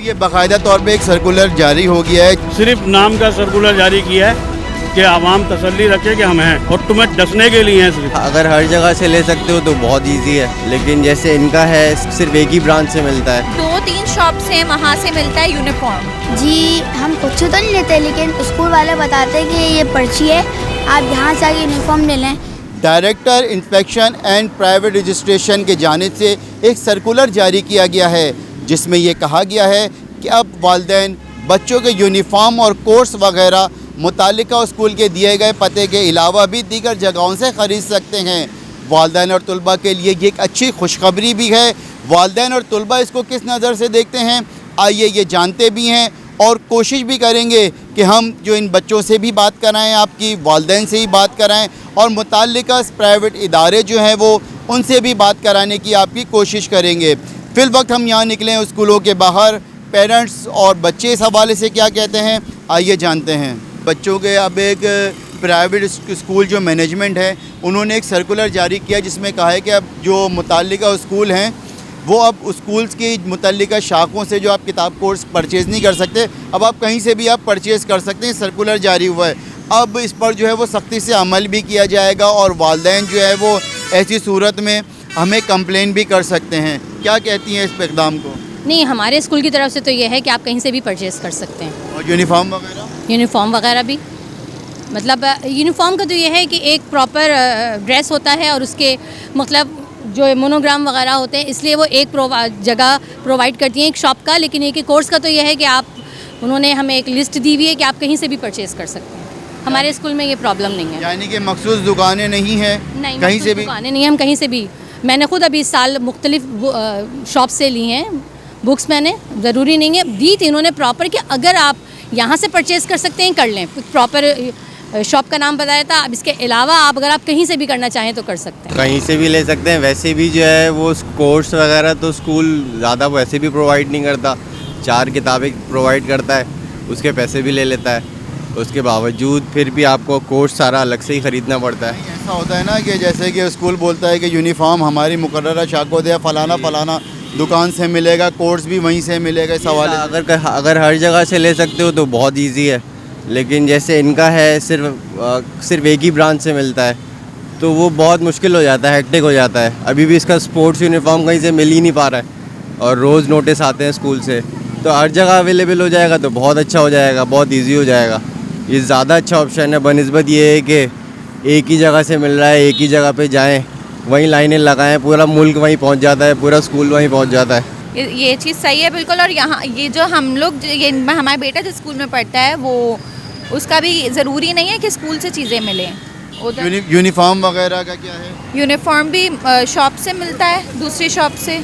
ये बाकायदा तौर पे एक सर्कुलर जारी हो गया है। सिर्फ नाम का सर्कुलर जारी किया है कि आवाम तसल्ली रखे कि हम हैं और तुम्हें डसने के लिए हैं सिर्फ। अगर हर जगह से ले सकते हो तो बहुत इजी है, लेकिन जैसे इनका है सिर्फ एक ही ब्रांच से मिलता है। 2-3 शॉप से वहाँ से मिलता है यूनिफॉर्म। जी हम कुछ तो नहीं लेते, लेकिन स्कूल वाले बताते हैं कि ये पर्ची है, आप यहाँ से आके यूनिफॉर्म ले लें। Director inspection and private registration के जानिब से एक सर्कुलर जारी किया गया है जिसमें ये कहा गया है कि अब वालिदैन बच्चों के यूनिफॉर्म और कोर्स वगैरह मुतालिका स्कूल के दिए गए पते के अलावा भी दीगर जगहों से ख़रीद सकते हैं। वालिदैन और तलबा के लिए ये एक अच्छी खुशखबरी भी है। वालिदैन और तलबा इसको किस नज़र से देखते हैं, आइए ये जानते भी हैं और कोशिश भी करेंगे कि हम जो इन बच्चों से भी बात कराएं, आपकी वालिदैन से ही बात कराएं और मुताल्लिका प्राइवेट इदारे जो हैं वो उनसे भी बात कराने की आपकी कोशिश करेंगे। फिल वक्त हम यहाँ निकले हैं स्कूलों के बाहर, पेरेंट्स और बच्चे इस हवाले से क्या कहते हैं आइए जानते हैं। बच्चों के अब एक प्राइवेट स्कूल जो मैनेजमेंट है उन्होंने एक सर्कुलर जारी किया जिसमें कहा है कि अब जो मुताल्लिका स्कूल हैं वो अब स्कूल्स की मुतल्लिका शाखों से जो आप किताब कोर्स परचेज़ नहीं कर सकते, अब आप कहीं से भी आप परचेज़ कर सकते हैं। सर्कुलर जारी हुआ है, अब इस पर जो है वो सख्ती से अमल भी किया जाएगा और वालिदैन जो है वो ऐसी सूरत में हमें कंप्लेन भी कर सकते हैं। क्या कहती हैं इस इक़दाम को? नहीं, हमारे स्कूल की तरफ से तो ये है कि आप कहीं से भी परचेज़ कर सकते हैं। और यूनिफॉर्म वगैरह? यूनिफॉर्म वगैरह भी, मतलब यूनिफॉर्म का तो ये है कि एक प्रॉपर ड्रेस होता है और उसके मतलब जो मोनोग्राम वगैरह होते हैं, इसलिए वो एक जगह प्रोवाइड करती हैं एक शॉप का। लेकिन एक कोर्स का तो ये है कि आप, उन्होंने हमें एक लिस्ट दी हुई है कि आप कहीं से भी परचेज़ कर सकते हैं। हमारे स्कूल में ये प्रॉब्लम नहीं है। यानी कि मखसूस दुकानें नहीं हैं? नहीं, कहीं से भी दुकानें नहीं, हम कहीं से भी। मैंने खुद अभी इस साल मुख्तलिफ शॉप से ली हैं बुक्स, मैंने ज़रूरी नहीं है दी थी इन्होंने प्रॉपर कि अगर आप यहाँ से परचेज़ कर सकते हैं कर लें, प्रॉपर शॉप का नाम बताया था। अब इसके अलावा आप अगर आप कहीं से भी करना चाहें तो कर सकते हैं। कहीं से भी ले सकते हैं। वैसे भी जो है वो कोर्स वगैरह तो स्कूल ज़्यादा वैसे भी प्रोवाइड नहीं करता, 4 किताबें प्रोवाइड करता है, उसके पैसे भी ले लेता है। उसके बावजूद फिर भी आपको कोर्स सारा अलग से ही ख़रीदना पड़ता है। ऐसा होता है ना कि जैसे कि स्कूल बोलता है कि यूनिफॉर्म हमारी मुकर्ररा शाखों से फलाना दुकान से मिलेगा, कोर्स भी वहीं से मिलेगा। इस हवाले अगर हर जगह से ले सकते हो तो बहुत ईजी है, लेकिन जैसे इनका है सिर्फ एक ही ब्रांच से मिलता है तो वो बहुत मुश्किल हो जाता है, हेक्टिक हो जाता है। अभी भी इसका स्पोर्ट्स यूनिफॉर्म कहीं से मिल ही नहीं पा रहा है और रोज़ नोटिस आते हैं स्कूल से, तो हर जगह अवेलेबल हो जाएगा तो बहुत अच्छा हो जाएगा, बहुत ईजी हो जाएगा। ये ज़्यादा अच्छा ऑप्शन है बनिस्बत ये है कि एक ही जगह से मिल रहा है, एक ही जगह पे जाएं, वहीं लाइनें लगाएं, पूरा मुल्क वहीं पहुंच जाता है, पूरा स्कूल वहीं पहुंच जाता है। ये चीज़ सही है बिल्कुल। और यहाँ ये जो हम लोग, ये हमारा बेटा जिस स्कूल में पढ़ता है वो, उसका भी ज़रूरी नहीं है कि स्कूल से चीज़ें मिलें। यूनिफॉर्म वगैरह का क्या है? यूनिफॉर्म भी शॉप से मिलता है, दूसरी शॉप से।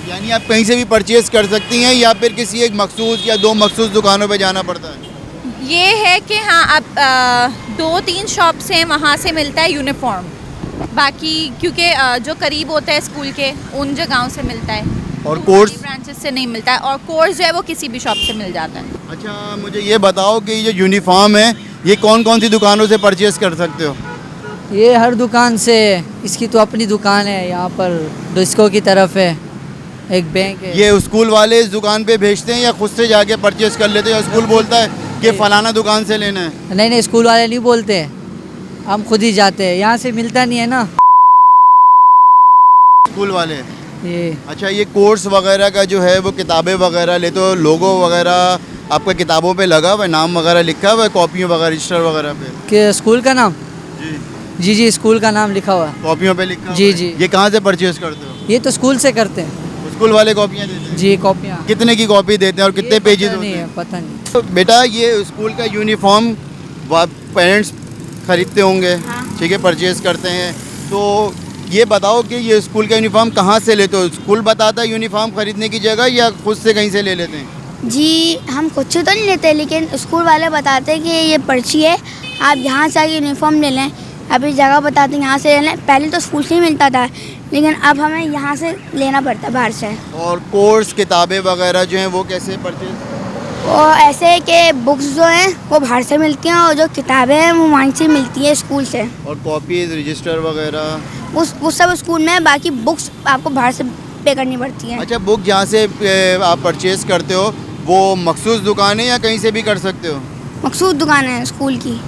यानी आप कहीं से भी परचेज़ कर सकती हैं या फिर किसी एक मखसूस या 2 मखसूस दुकानों पे जाना पड़ता है? ये है कि हाँ, अब 2-3 शॉप से वहाँ से मिलता है यूनिफॉर्म, बाकी क्योंकि जो करीब होता है स्कूल के उन जगहों से मिलता है और कोर्स ब्रांचेस से नहीं मिलता है, और कोर्स जो है वो किसी भी शॉप से मिल जाता है। अच्छा, मुझे ये बताओ कि ये यूनिफॉर्म है ये कौन कौन सी दुकानों से परचेज़ कर सकते हो? ये हर दुकान से, इसकी तो अपनी दुकान है यहाँ पर डिस्को की तरफ है, एक बैंक है। ये स्कूल वाले इस दुकान पे भेजते हैं या खुद से जाके परचेज़ कर लेते हैं? स्कूल बोलता है कि फलाना दुकान से लेना है? नहीं, स्कूल वाले नहीं बोलते, हम खुद ही जाते हैं, यहाँ से मिलता नहीं है ना स्कूल वाले। ये अच्छा, ये कोर्स वगैरह का जो है वो किताबें वगैरह ले, तो लोगो वगैरह आपका किताबों पे लगा हुआ है, नाम वगैरह लिखा हुआ है कॉपियों वगैरह रजिस्टर वगैरह पे? कि स्कूल का नाम? जी जी, स्कूल का नाम लिखा हुआ है कॉपियों पे लिखा जी हुआ है? जी। ये कहाँ से परचेज़ करते हो? ये तो स्कूल से करते हैं। स्कूल वाले कॉपियाँ देते हैं? जी, कॉपियाँ। कितने की कॉपी देते हैं और कितने पेजेस होते हैं? पता नहीं। तो बेटा ये स्कूल का यूनिफॉर्म पेरेंट्स खरीदते होंगे, ठीक है, परचेज़ करते हैं, तो ये बताओ कि ये स्कूल का यूनिफॉर्म कहाँ से लेते हो? स्कूल बताता है यूनिफॉर्म खरीदने की जगह या खुद से कहीं से ले लेते हैं? जी हम कुछ तो नहीं लेते, लेकिन स्कूल वाले बताते हैं कि ये पर्ची है, आप यहाँ से आके यूनिफॉर्म ले लें। अभी जगह बताते हैं यहाँ से ले लें। पहले तो स्कूल से ही मिलता था, लेकिन अब हमें यहाँ से लेना पड़ता है बाहर से। और कोर्स किताबें वगैरह जो हैं वो कैसे परचेज़? और ऐसे है कि बुक्स जो हैं वो बाहर से मिलती हैं और जो किताबें हैं वो वहीं से मिलती हैं स्कूल से। और कॉपीज रजिस्टर वगैरह वो सब स्कूल में है, बाकी बुक्स आपको बाहर से पे करनी पड़ती हैं। अच्छा, बुक जहाँ से आप परचेज़ करते हो वो मखसूस दुकान है या कहीं से भी कर सकते हो? मखसूस दुकान है स्कूल की।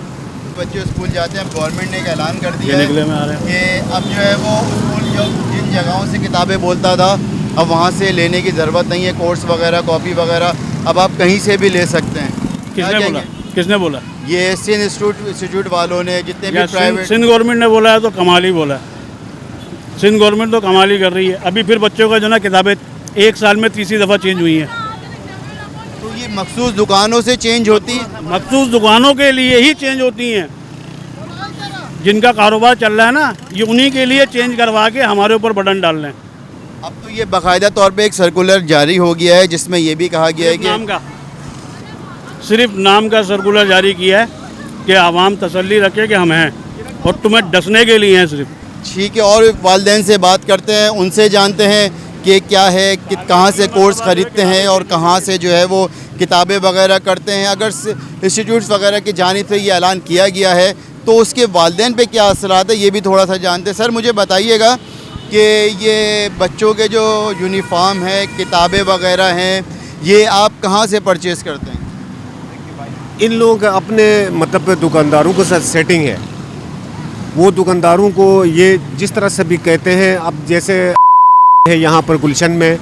बच्चे स्कूल जाते हैं, गवर्नमेंट ने एक ऐलान कर दिया ये है निकले में आ रहे हैं कि अब जो है वो स्कूल जो जिन जगहों से किताबें बोलता था अब वहाँ से लेने की ज़रूरत नहीं है, कोर्स वगैरह कॉपी वगैरह अब आप कहीं से भी ले सकते हैं। क्या किसने बोला? कहेंगे? किसने बोला? ये सिंध इंस्टीट्यूट वालों ने, जितने भी या प्राइवेट सिंध गवर्नमेंट ने बोला है तो कमाल ही बोला है। सिंध गवर्नमेंट तो कमाल ही कर रही है। अभी फिर बच्चों का जो ना किताबें 1 साल में 30 दफ़ा चेंज हुई हैं। तो ये मखसूस दुकानों से चेंज होती है। मखसूस दुकानों के लिए ही चेंज होती हैं। जिनका कारोबार चल रहा है ना, ये उन्हीं के लिए चेंज करवा के हमारे ऊपर बटन डाल रहे हैं। अब तो ये बाकायदा तौर पे एक सर्कुलर जारी हो गया है जिसमें ये भी कहा गया है सिर्फ नाम का सर्कुलर जारी किया है कि आवाम तसल्ली रखे कि हम हैं और तुम्हें डसने के लिए हैं सिर्फ। ठीक है, और वालिदैन से बात करते हैं, उनसे जानते हैं कि क्या है कि कहाँ से कोर्स ख़रीदते हैं और कहाँ से जो है वो किताबें वगैरह करते हैं। अगर इंस्टीट्यूट्स वगैरह की जानिब से ये ऐलान किया गया है तो उसके वालिदैन पे क्या असरात है, ये भी थोड़ा सा जानते हैं। सर मुझे बताइएगा कि ये बच्चों के जो यूनिफॉर्म है, किताबें वगैरह हैं, ये आप कहाँ से परचेज़ करते हैं? इन लोग अपने मतलब दुकानदारों के साथ सेटिंग है, वो दुकानदारों को ये जिस तरह से भी कहते हैं। अब जैसे है यहाँ पर गुलशन में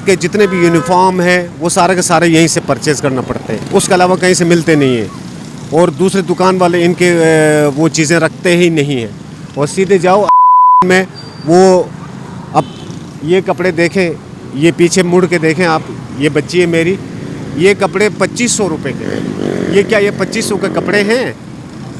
के जितने भी यूनिफॉर्म है वो सारे के सारे यहीं से परचेज़ करना पड़ते हैं, उसके अलावा कहीं से मिलते नहीं हैं। और दूसरे दुकान वाले इनके वो चीज़ें रखते ही नहीं हैं। और सीधे जाओ में वो अब ये कपड़े देखें, ये पीछे मुड़ के देखें आप, ये बच्ची है मेरी, ये कपड़े 2500 रुपये के हैं। ये क्या ये 2500 के कपड़े हैं?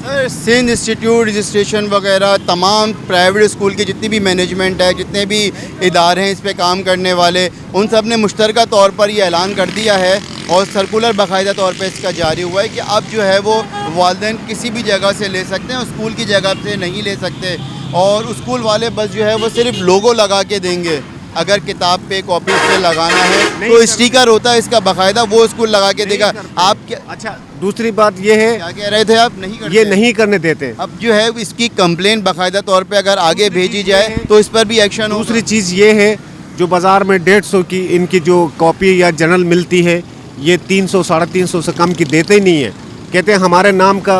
सर सिंध इंस्टीट्यूट रजिस्ट्रेशन वगैरह तमाम प्राइवेट स्कूल की जितनी भी मैनेजमेंट है, जितने भी इदारे हैं इस पे काम करने वाले, उन सब ने मुश्तरका तौर पर ये ऐलान कर दिया है और सर्कुलर बाकायदा तौर पे इसका जारी हुआ है कि अब जो है वो वालिदैन किसी भी जगह से ले सकते हैं, स्कूल की जगह से नहीं ले सकते। और स्कूल वाले बस जो है वो सिर्फ लोगो लगा के देंगे। अगर किताब पे कॉपी पे लगाना है तो स्टिकर होता है इसका बाकायदा, वो स्कूल लगा के देगा। आप क्या? अच्छा, दूसरी बात ये है, क्या कह रहे थे आप? नहीं करते? ये नहीं करने देते। अब जो है इसकी कंप्लेंट बाकायदा तौर पे अगर आगे भेजी जाए तो इस पर भी एक्शन होगा। दूसरी चीज़ ये है, जो बाज़ार में 150 की इनकी जो कॉपी या जर्नल मिलती है, ये 300 350 से कम की देते ही नहीं है। कहते हैं हमारे नाम का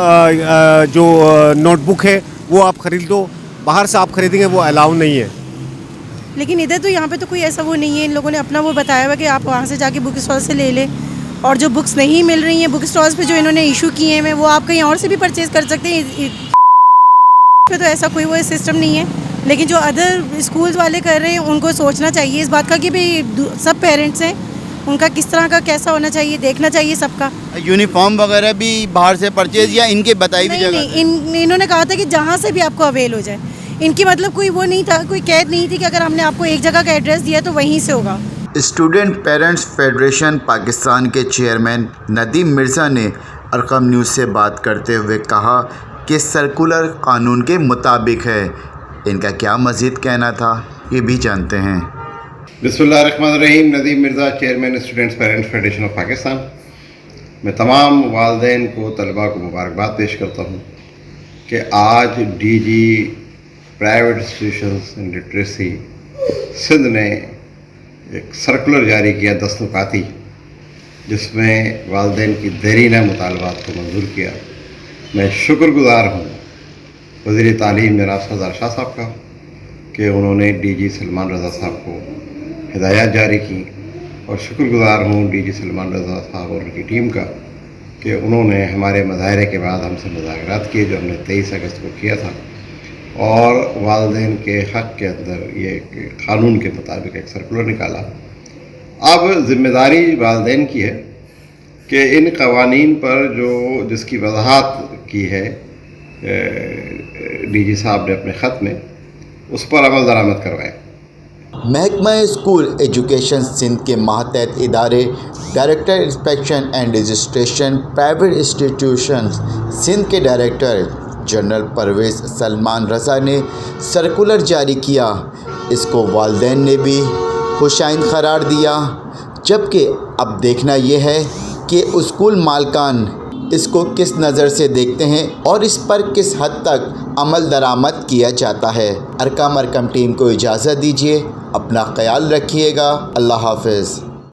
जो नोटबुक है वो आप ख़रीद दो, बाहर से आप खरीदेंगे वो अलाउ नहीं है। लेकिन इधर तो यहाँ पे तो कोई ऐसा वो नहीं है। इन लोगों ने अपना वो बताया हुआ कि आप वहाँ से जाके बुक स्टॉल से ले लें, और जो बुक्स नहीं मिल रही हैं बुक स्टॉल्स पे जो इन्होंने इशू किए हैं वो आप कहीं और से भी परचेज कर सकते हैं। पे तो ऐसा कोई वो सिस्टम नहीं है। लेकिन जो अदर स्कूल्स वाले कर रहे हैं उनको सोचना चाहिए इस बात का कि भाई सब पेरेंट्स हैं, उनका किस तरह का कैसा होना चाहिए, देखना चाहिए सबका। यूनिफॉर्म वगैरह भी बाहर से परचेज या इनके बताई हुई जगह? नहीं, इन्होंने कहा था कि जहाँ से भी आपको अवेल हो जाए। इनकी मतलब कोई वो नहीं था, कोई कैद नहीं थी कि अगर हमने आपको एक जगह का एड्रेस दिया तो वहीं से होगा। स्टूडेंट पेरेंट्स फेडरेशन पाकिस्तान के चेयरमैन नदीम मिर्ज़ा ने अरकम न्यूज़ से बात करते हुए कहा कि सर्कुलर कानून के मुताबिक है। इनका क्या मज़ीद कहना था ये भी जानते हैं। बिस्मिल्लाहिर्रहमानिर्रहीम। Nadeem Mirza, chairman students parents federation of Pakistan. मैं तमाम वालिदैन को, तलबा को मुबारकबाद पेश करता हूँ कि आज DG private institutions and literacy Sindh ने एक सर्कुलर जारी किया दस्तखती, जिसमें वालिदैन की देरीना मुतालबात को मंजूर किया। मैं शुक्रगुजार हूँ वज़ीर तालीम जनाब सरदार शाह साहब का कि उन्होंने डीजी सलमान रज़ा साहब को हिदायत जारी की, और शुक्रगुजार हूँ डीजी सलमान रज़ा साहब और उनकी टीम का कि उन्होंने हमारे मुजाहरे के बाद हमसे मुज़ाकरात किए जो हमने 23 अगस्त को किया था, और वालिदैन के हक़ के अंदर ये क़ानून के मुताबिक एक सर्कुलर निकाला। अब ज़िम्मेदारी वालिदैन की है कि इन क़वानीन पर जिसकी वजाहत की है डीजी साहब ने अपने ख़त में, उस पर अमल दरामद करवाएँ। महकमा स्कूल एजुकेशन सिंध के मातहत इदारे director inspection and registration private institutions Sindh के डायरेक्टर जनरल परवेज़ सलमान रज़ा ने सर्कुलर जारी किया। इसको वालिदैन ने भी खुशाइंद करार दिया, जबकि अब देखना यह है कि स्कूल मालकान इसको किस नज़र से देखते हैं और इस पर किस हद तक अमल दरामद किया जाता है। अरकम टीम को इजाज़त दीजिए, अपना ख्याल रखिएगा। अल्लाह हाफ़िज़।